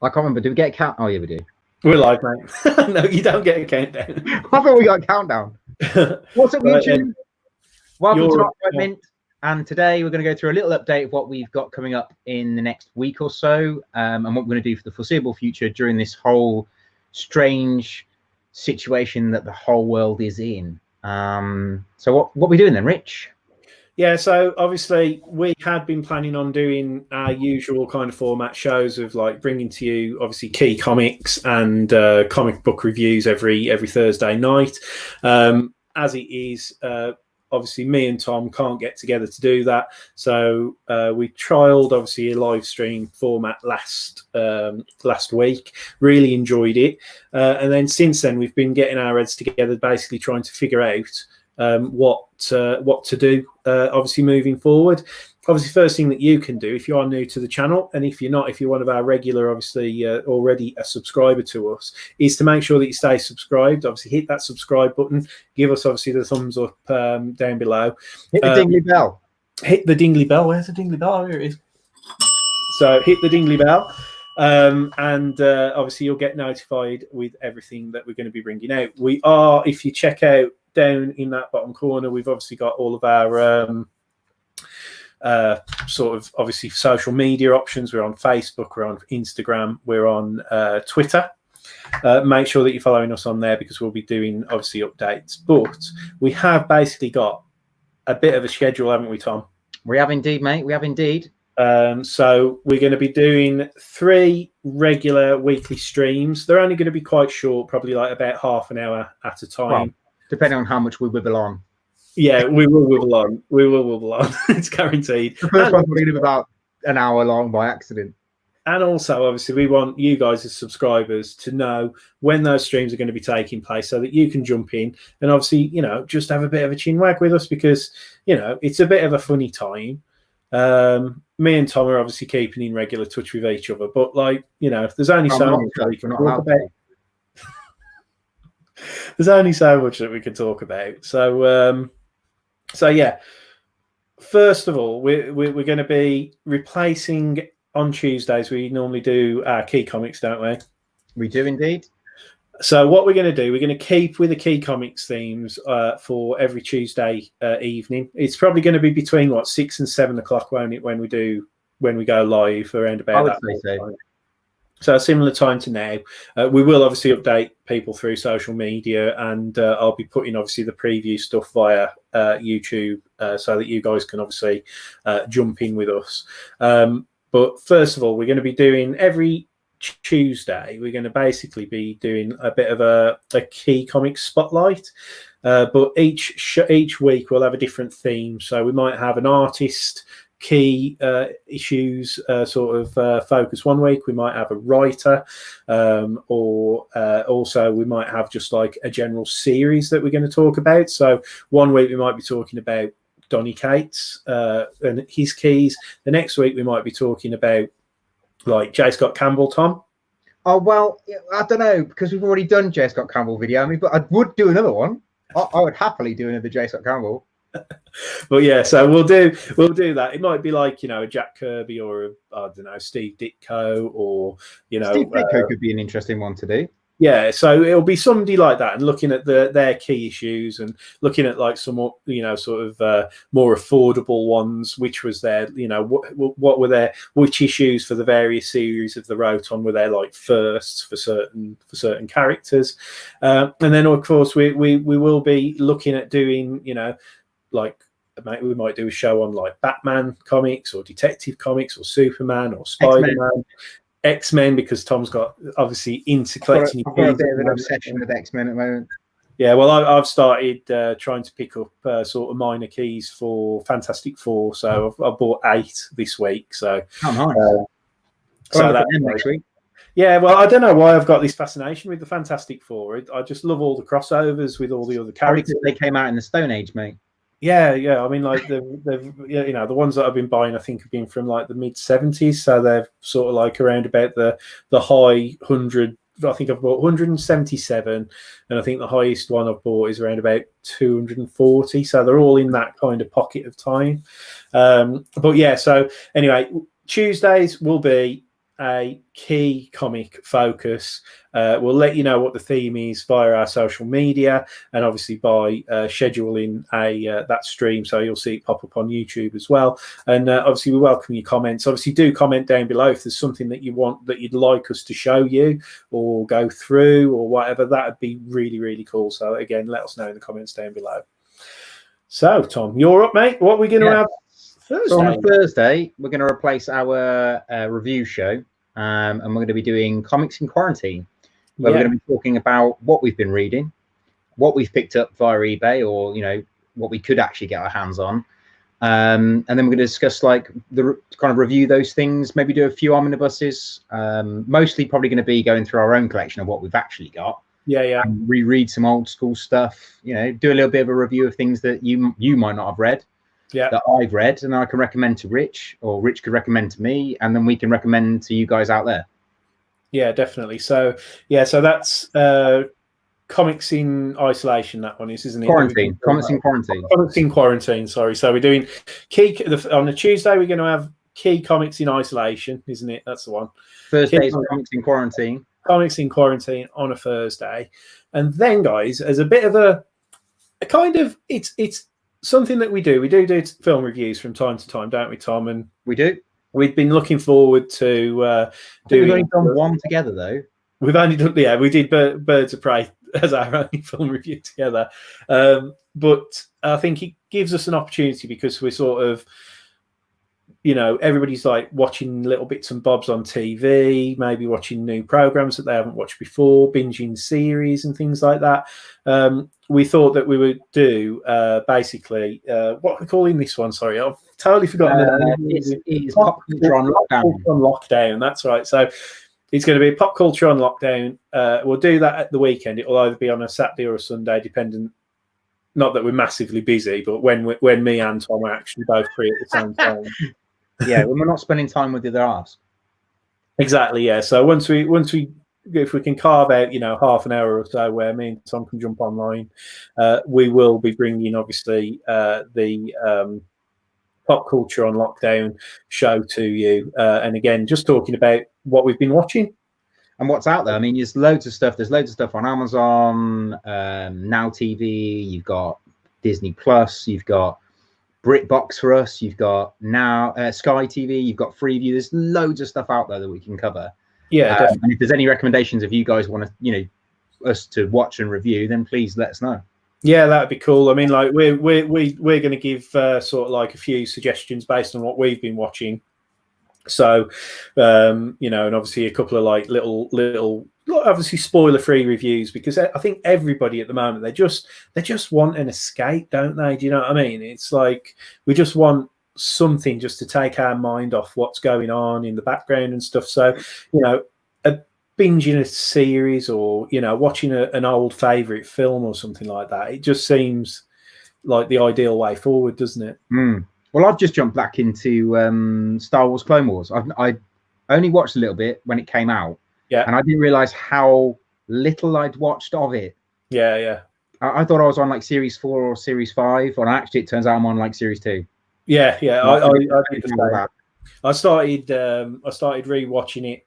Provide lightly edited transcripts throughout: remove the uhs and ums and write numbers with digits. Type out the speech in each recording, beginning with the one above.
I can't remember. Do we get a count? Oh, yeah, we do. We're live, mate. No, you don't get a countdown. I thought we got a countdown. What's up, YouTube? Welcome to Not Mint. And today we're going to go through a little update of what we've got coming up in the next week or so, and what we're going to do for the foreseeable future during this whole strange situation that the whole world is in. So what are we doing then, Rich? Yeah, so obviously we had been planning on doing our usual kind of format shows of like bringing to you obviously key comics and comic book reviews every Thursday night. As it is, obviously me and Tom can't get together to do that, so we trialed obviously a live stream format last week. Really enjoyed it, and then since then we've been getting our heads together, basically trying to figure out what to do, obviously moving forward. Obviously, first thing that you can do if you are new to the channel, and if you're not, if you're one of our regular, obviously already a subscriber to us, is to make sure that you stay subscribed. Obviously, hit that subscribe button, give us obviously the thumbs up down below. Hit the dingly bell. Hit the dingly bell. Where's the dingly bell? Here it is. So hit the dingly bell. And obviously you'll get notified with everything that we're going to be bringing out. We are, if you check out down in that bottom corner, we've obviously got all of our sort of obviously social media options. We're on Facebook, we're on Instagram, we're on Twitter. Make sure that you're following us on there, because we'll be doing obviously updates. But we have basically got a bit of a schedule, haven't we, Tom? We have indeed, mate. We have indeed. So we're going to be doing 3 regular weekly streams. They're only going to be quite short, probably like about half an hour at a time. Well, depending on how much we wibble on. Yeah, we will wibble on. We will wibble on. It's guaranteed. The first one's going to be about an hour long by accident. And also, obviously, we want you guys as subscribers to know when those streams are going to be taking place, so that you can jump in and obviously, you know, just have a bit of a chin wag with us, because, you know, it's a bit of a funny time. Me and Tom are obviously keeping in regular touch with each other, but like, you know, there's only so much that we can talk about. There's only so much that we can talk about. So, so yeah. First of all, we're going to be replacing on Tuesdays. We normally do our key comics, don't we? We do indeed. So what we're going to do, we're going to keep with the key comics themes for every Tuesday evening. It's probably going to be between what, 6 and 7 o'clock, won't it, when we go live around about that. So a similar time to now. We will obviously update people through social media, and I'll be putting obviously the preview stuff via YouTube, so that you guys can obviously jump in with us. But first of all, we're going to be doing every Tuesday, we're going to basically be doing a bit of a key comic spotlight, but each week we'll have a different theme. So we might have an artist key issues sort of focus one week. We might have a writer, or also we might have just like a general series that we're going to talk about. So one week we might be talking about Donny Cates and his keys. The next week we might be talking about like J. Scott Campbell, Tom. Oh, well, I don't know, because we've already done J. Scott Campbell video. I mean, but I would do another one. I would happily do another J. Scott Campbell. But yeah, so we'll do that. It might be like, you know, a Jack Kirby, or I don't know, Steve Ditko, or, you know, Steve Ditko could be an interesting one to do. Yeah, so it'll be somebody like that, and looking at their key issues, and looking at like some more, you know, sort of more affordable ones. Which was their, you know, what were their, which issues for the various series of the Roton were their like firsts for certain characters, and then of course we will be looking at doing, you know, like we might do a show on like Batman comics, or Detective Comics, or Superman, or Spider-Man. X-Men, because Tom's got obviously into collecting. I've got a bit of an obsession with X-Men at the moment. Yeah, well, I've started trying to pick up sort of minor keys for Fantastic Four, so I've bought 8 this week. So, nice. So that's next week. Yeah, well, I don't know why I've got this fascination with the Fantastic Four. I just love all the crossovers with all the other characters. They came out in the Stone Age, mate. Yeah. I mean, like the you know, the ones that I've been buying, I think, have been from like the mid-70s, so they're sort of like around about the high 100. I think I've bought 177, and I think the highest one I've bought is around about 240. So they're all in that kind of pocket of time. But yeah, so anyway, Tuesdays will be a key comic focus. We'll let you know what the theme is via our social media, and obviously by scheduling that stream, so you'll see it pop up on YouTube as well. And obviously we welcome your comments. Obviously do comment down below if there's something that you want, that you'd like us to show you or go through or whatever. That would be really, really cool. So again, let us know in the comments down below. So Tom, you're up, mate. What are we going to have Thursday? So on Thursday, we're going to replace our review show, and we're going to be doing Comics in Quarantine, where we're going to be talking about what we've been reading, what we've picked up via eBay, or what we could actually get our hands on, and then we're going to discuss like the kind of review those things, maybe do a few omnibuses, mostly probably going to be going through our own collection of what we've actually got. And reread some old school stuff, do a little bit of a review of things that you might not have read, that I've read, and I can recommend to Rich, or Rich could recommend to me, and then we can recommend to you guys out there. Yeah, definitely. So so that's Comics in Isolation, that one is, isn't it? Quarantine. Comics in Quarantine. Comics in Quarantine, sorry. So we're doing on the Tuesday, we're going to have key Comics in Isolation, isn't it? That's the one. Thursday is Comics in Quarantine. Comics in Quarantine on a Thursday. And then, guys, as a bit of a kind of, it's something that we do film reviews from time to time, don't we, Tom? And we do. We've been looking forward to doing. We've only done one together, though. We've only done, we did Birds of Prey as our only film review together. But I think it gives us an opportunity, because we're sort of, everybody's like watching little bits and bobs on TV, maybe watching new programs that they haven't watched before, binging series and things like that. We thought that we would do basically what we're calling this one. Sorry, I've totally forgotten the name. It's Pop Culture on Lockdown. On Lockdown, that's right. So it's going to be Pop Culture on Lockdown. We'll do that at the weekend. It will either be on a Saturday or a Sunday, depending. Not that we're massively busy, but when me and Tom are actually both free at the same time. When we're not spending time with the other halves. Exactly, yeah. So once we if we can carve out half an hour or so where me and Tom can jump online, we will be bringing obviously the Pop Culture on Lockdown show to you, and again just talking about what we've been watching and what's out there. I mean, there's loads of stuff on Amazon, Now TV, you've got Disney Plus, you've got BritBox for us, you've got now Sky TV, you've got Freeview. There's loads of stuff out there that we can cover. And if there's any recommendations, if you guys want to us to watch and review, then please let us know. That'd be cool. I mean, like we're going to give sort of like a few suggestions based on what we've been watching. So and obviously a couple of like little obviously spoiler-free reviews, because I think everybody at the moment, they just want an escape, don't they? Do you know what I mean? It's like we just want something just to take our mind off what's going on in the background and stuff. So binging a series, or watching an old favorite film or something like that, it just seems like the ideal way forward, doesn't it? Well, I've just jumped back into Star Wars Clone Wars. I only watched a little bit when it came out. And I didn't realize how little I'd watched of it. I thought I was on like series 4 or series 5, and actually it turns out I'm on like series 2. I started rewatching it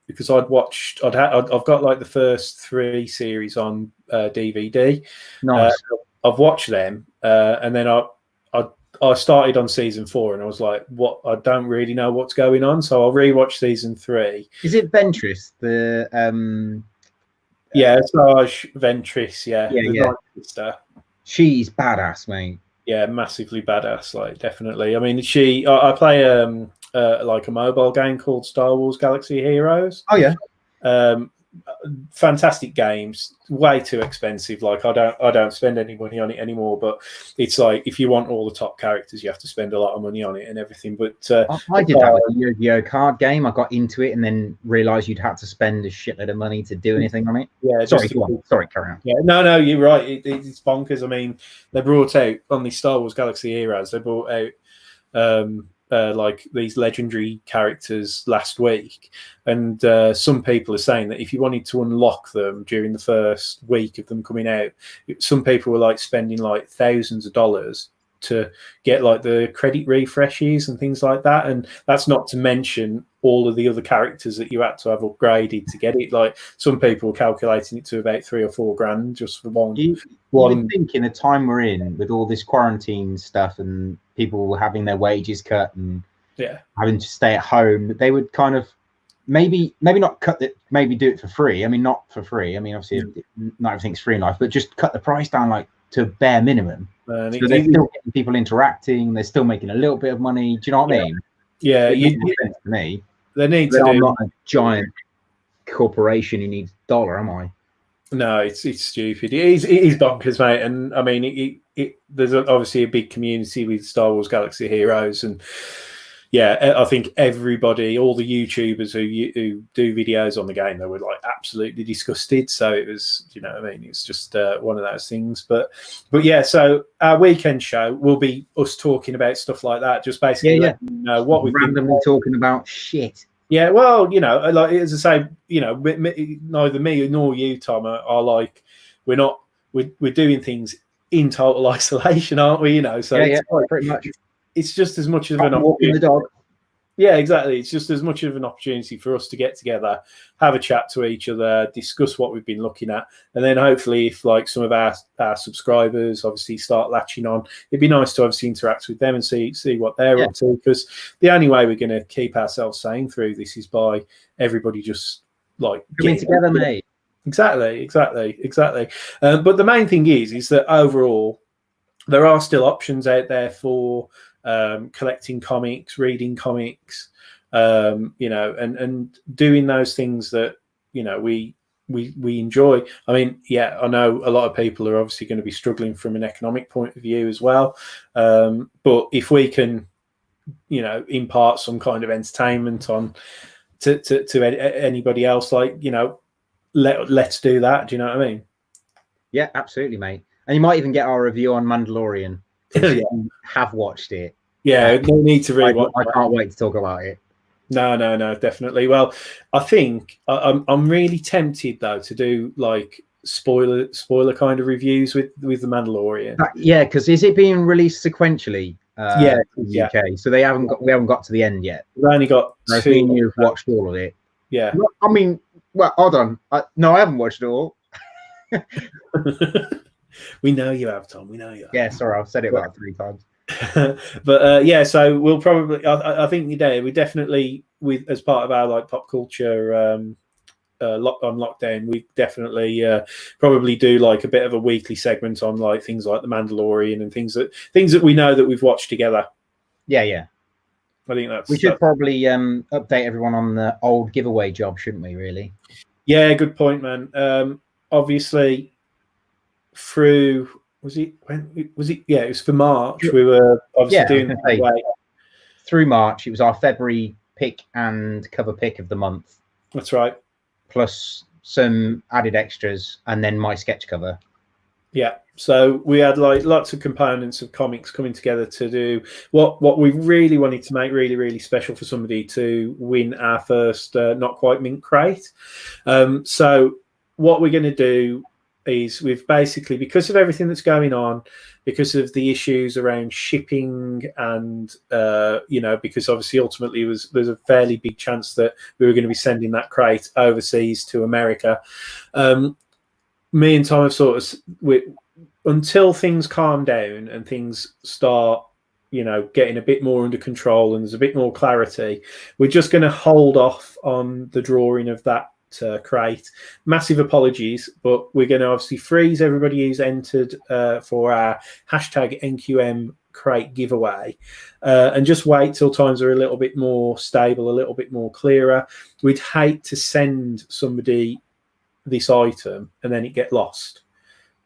because I've got like the first 3 series on DVD. Nice. I've watched them, and then I started on season 4, and I was like, "What? I don't really know what's going on." So I'll rewatch season 3. Is it Ventress? The Sarge Ventress. Yeah. Sister. She's badass, mate. Yeah, massively badass. Like, definitely. I mean, I play like a mobile game called Star Wars Galaxy Heroes. Oh yeah. Fantastic games, way too expensive. Like I don't spend any money on it anymore, but it's like if you want all the top characters, you have to spend a lot of money on it and everything. But I did that with the Yu-Gi-Oh card game. I got into it and then realized you'd have to spend a shitload of money to do anything on it. Sorry, carry on. No, you're right. It's bonkers. I mean, they brought out on the Star Wars Galaxy Heroes, they brought out like these legendary characters last week, and some people are saying that if you wanted to unlock them during the first week of them coming out, some people were like spending like thousands of dollars to get like the credit refreshes and things like that. And that's not to mention all of the other characters that you had to have upgraded to get it. Like some people were calculating it to about $3 or $4 grand just for one. You would think in the time we're in with all this quarantine stuff and people having their wages cut and having to stay at home, that they would kind of maybe not cut it, maybe do it for free. I mean, not for free. I mean, obviously not everything's free in life, but just cut the price down like to bare minimum. So they're still getting people interacting. They're still making a little bit of money. Do you know what I mean? Yeah, it makes sense to me. They need to. I'm not a giant corporation who needs dollar, am I? No, it's stupid. It is bonkers, mate. And I mean, there's obviously a big community with Star Wars Galaxy Heroes, and I think everybody, all the YouTubers who do videos on the game, they were like absolutely disgusted. So it was, you know what I mean? It's just one of those things. But yeah, so our weekend show will be us talking about stuff like that. Just basically letting you know what we've randomly talking about shit. Yeah, well, you know, like as I say, you know, neither me nor you, Tom, are like we're doing things in total isolation, aren't we? You know, so pretty much. It's just as much of an walking the dog. Yeah, exactly. It's just as much of an opportunity for us to get together, have a chat to each other, discuss what we've been looking at, and then hopefully, if like some of our subscribers obviously start latching on, it'd be nice to obviously interact with them and see what they're up to. Because the only way we're going to keep ourselves sane through this is by everybody just like coming together, mate. Exactly. But the main thing is that overall, there are still options out there for collecting comics, reading comics, you know, and doing those things that, you know, we enjoy. I mean, I know a lot of people are obviously going to be struggling from an economic point of view as well. But if we can, you know, impart some kind of entertainment on to anybody else, like, you know, let's do that. Do you know what I mean? Yeah, absolutely, mate. And you might even get our review on Mandalorian. If you have watched it. Yeah, no need to rewatch. I can't wait to talk about it. No, definitely. Well, I think I'm really tempted though to do like spoiler kind of reviews with the Mandalorian. Yeah, because is it being released sequentially? In the UK. So we haven't got to the end yet. We've only got two. You've watched all of it. Yeah. I mean, well, hold on. No, I haven't watched it all. We know you have, Tom. We know you have. Yeah, sorry, I've said it about 3 times. But so we'll probably. I think we definitely, with as part of our like pop culture on lockdown, we definitely probably do like a bit of a weekly segment on like things like the Mandalorian and things that we know that we've watched together. Yeah. I think we should probably update everyone on the old giveaway job, shouldn't we? Really? Yeah, good point, man. Obviously, through it was for March. We were obviously doing the giveaway. Through March. It was our February pick and cover pick of the month. That's right. Plus some added extras and then my sketch cover. Yeah. So we had like lots of components of comics coming together to do what we really wanted to make really, really special for somebody to win our first Not Quite Mint crate. So what we're going to do is we've basically, because of everything that's going on, because of the issues around shipping and, you know, because obviously ultimately there's a fairly big chance that we were going to be sending that crate overseas to America. Me and Tom have sort of, until things calm down and things start, you know, getting a bit more under control and there's a bit more clarity, we're just going to hold off on the drawing of that crate. Massive apologies, but we're going to obviously freeze everybody who's entered for our hashtag NQM crate giveaway and just wait till times are a little bit more stable, a little bit more clearer. We'd hate to send somebody this item and then it get lost.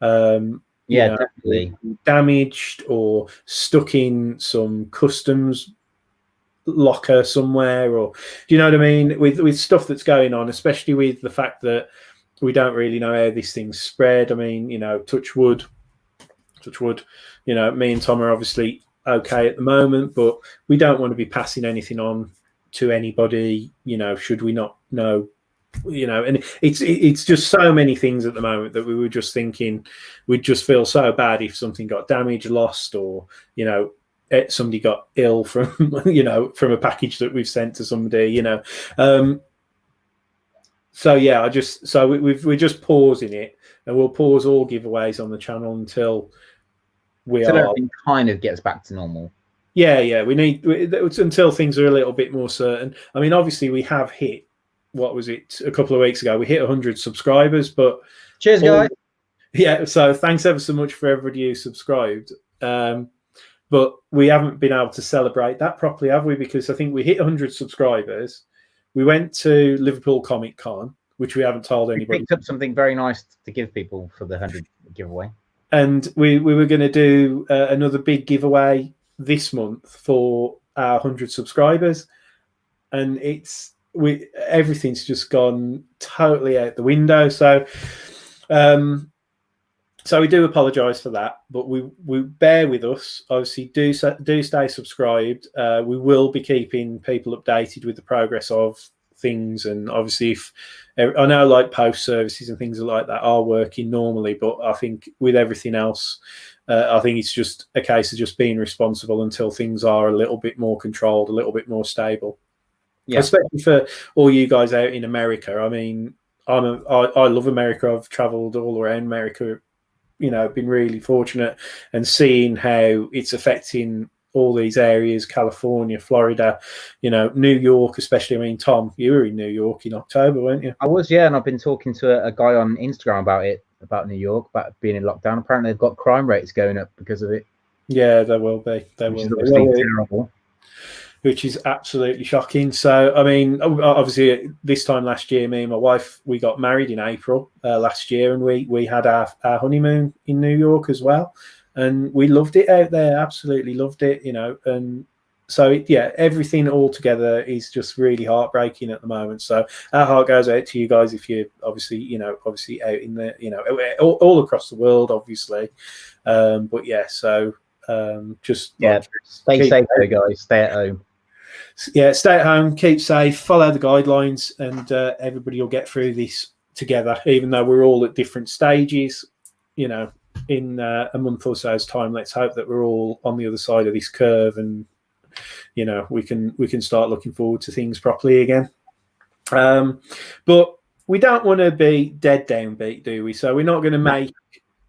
Definitely damaged or stuck in some customs locker somewhere, or do you know what I mean, with stuff that's going on, especially with the fact that we don't really know how this thing's spread. I mean, you know, touch wood, you know, me and Tom are obviously okay at the moment, but we don't want to be passing anything on to anybody, you know, should we not know you know, and it's just so many things at the moment that we were just thinking we'd just feel so bad if something got damaged, lost, or, you know, somebody got ill from, you know, from a package that we've sent to somebody, you know. So yeah, we're just pausing it, and we'll pause all giveaways on the channel until everything kind of gets back to normal. Yeah, we need until things are a little bit more certain. I mean, obviously we have hit, what was it, a couple of weeks ago, we hit 100 subscribers, but cheers guys. Yeah, so thanks ever so much for everybody who subscribed. But we haven't been able to celebrate that properly, have we? Because I think we hit 100 subscribers. We went to Liverpool Comic Con, which we haven't told anybody. We picked up something very nice to give people for the 100 giveaway. And we were going to do another big giveaway this month for our 100 subscribers. And everything's just gone totally out the window. So we do apologise for that, but we bear with us. Obviously, do stay subscribed. We will be keeping people updated with the progress of things, and obviously, if I know like post services and things like that are working normally, but I think with everything else, I think it's just a case of just being responsible until things are a little bit more controlled, a little bit more stable. Yeah. Especially for all you guys out in America. I mean, I love America. I've travelled all around America. You know, been really fortunate, and seeing how it's affecting all these areas, California, Florida, you know, New York especially. I mean, Tom, you were in New York in October, weren't you? I was, yeah, and I've been talking to a guy on Instagram about New York, about being in lockdown. Apparently they've got crime rates going up because of it. Yeah, there will be. Which is obviously terrible. Which is absolutely shocking. So, I mean, obviously, this time last year, me and my wife, we got married in April last year, and we had our honeymoon in New York as well, and we loved it out there. Absolutely loved it, you know. And so, yeah, everything all together is just really heartbreaking at the moment. So, our heart goes out to you guys if you're obviously out in the, you know, all across the world, obviously. But yeah, so just stay safe, though, guys. Stay at home. Yeah, stay at home, keep safe, follow the guidelines, and everybody will get through this together, even though we're all at different stages. You know, in a month or so's time, let's hope that we're all on the other side of this curve, and, you know, we can start looking forward to things properly again. But we don't want to be dead downbeat, do we? So we're not going to make,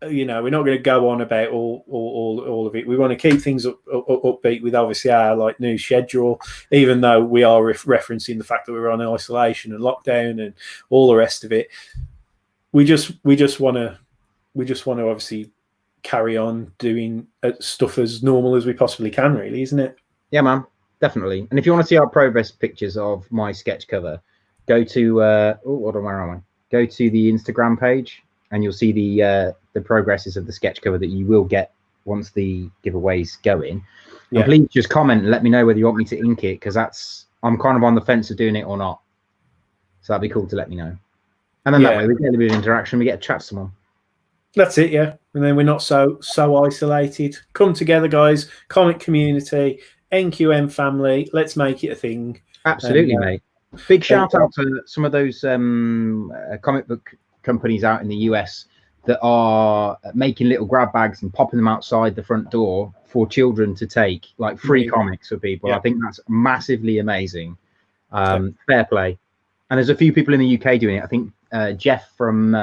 you know, we're not going to go on about all of it. We want to keep things upbeat with obviously our like new schedule, even though we are referencing the fact that we're on isolation and lockdown and all the rest of it. We just want to obviously carry on doing stuff as normal as we possibly can, really, isn't it? Yeah, man, definitely. And if you want to see our progress pictures of my sketch cover, go to where am I? Go to the Instagram page, and you'll see the progresses of the sketch cover that you will get once the giveaways go in. Yeah. And please just comment and let me know whether you want me to ink it, because I'm kind of on the fence of doing it or not. So that'd be cool to let me know. And then that way we get a bit of interaction, we get to chat to someone. That's it, yeah. And then we're not so isolated. Come together, guys. Comic community, NQM family. Let's make it a thing. Absolutely, mate. Big shout out to some of those comic book companies out in the US that are making little grab bags and popping them outside the front door for children to take, like free comics for people. Yeah. I think that's massively amazing. Fair play. And there's a few people in the UK doing it. I think Jeff from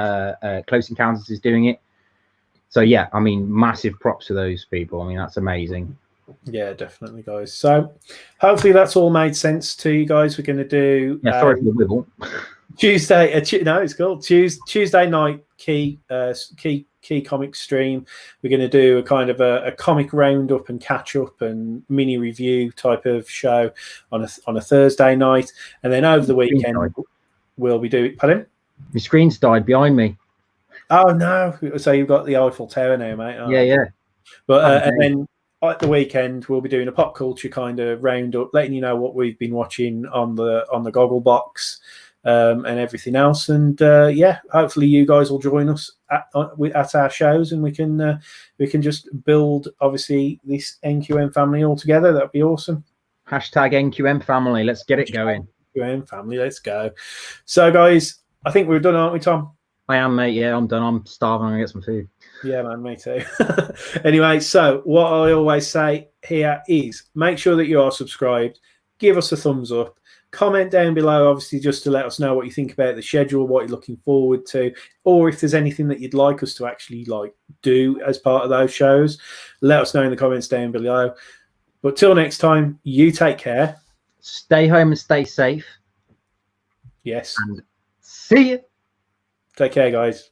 Close Encounters is doing it. So yeah, I mean, massive props to those people. I mean, that's amazing. Yeah, definitely, guys. So hopefully that's all made sense to you guys. We're going to do sorry for the wibble. Tuesday, no, it's cool. Tuesday night key comic stream. We're going to do a kind of a comic roundup and catch up and mini review type of show on a Thursday night, and then over the weekend we'll be doing. Pardon? My screen's died behind me. Oh no! So you've got the Eiffel Tower now, mate. Oh. Yeah. But and then at the weekend we'll be doing a pop culture kind of roundup, letting you know what we've been watching on the Goggle Box. And everything else, and hopefully you guys will join us at our shows, and we can just build obviously this NQM family all together. That'd be awesome. Hashtag NQM family. Let's get it going. family. Let's go. So, guys, I think we're done, aren't we, Tom? I am, mate. Yeah, I'm done. I'm starving. I'm gonna get some food. Yeah, man, me too. Anyway, so what I always say here is make sure that you are subscribed. Give us a thumbs up. Comment down below, obviously, just to let us know what you think about the schedule, what you're looking forward to, or if there's anything that you'd like us to actually do as part of those shows. Let us know in the comments down below. But till next time, you take care. Stay home and stay safe. Yes. And see you. Take care, guys.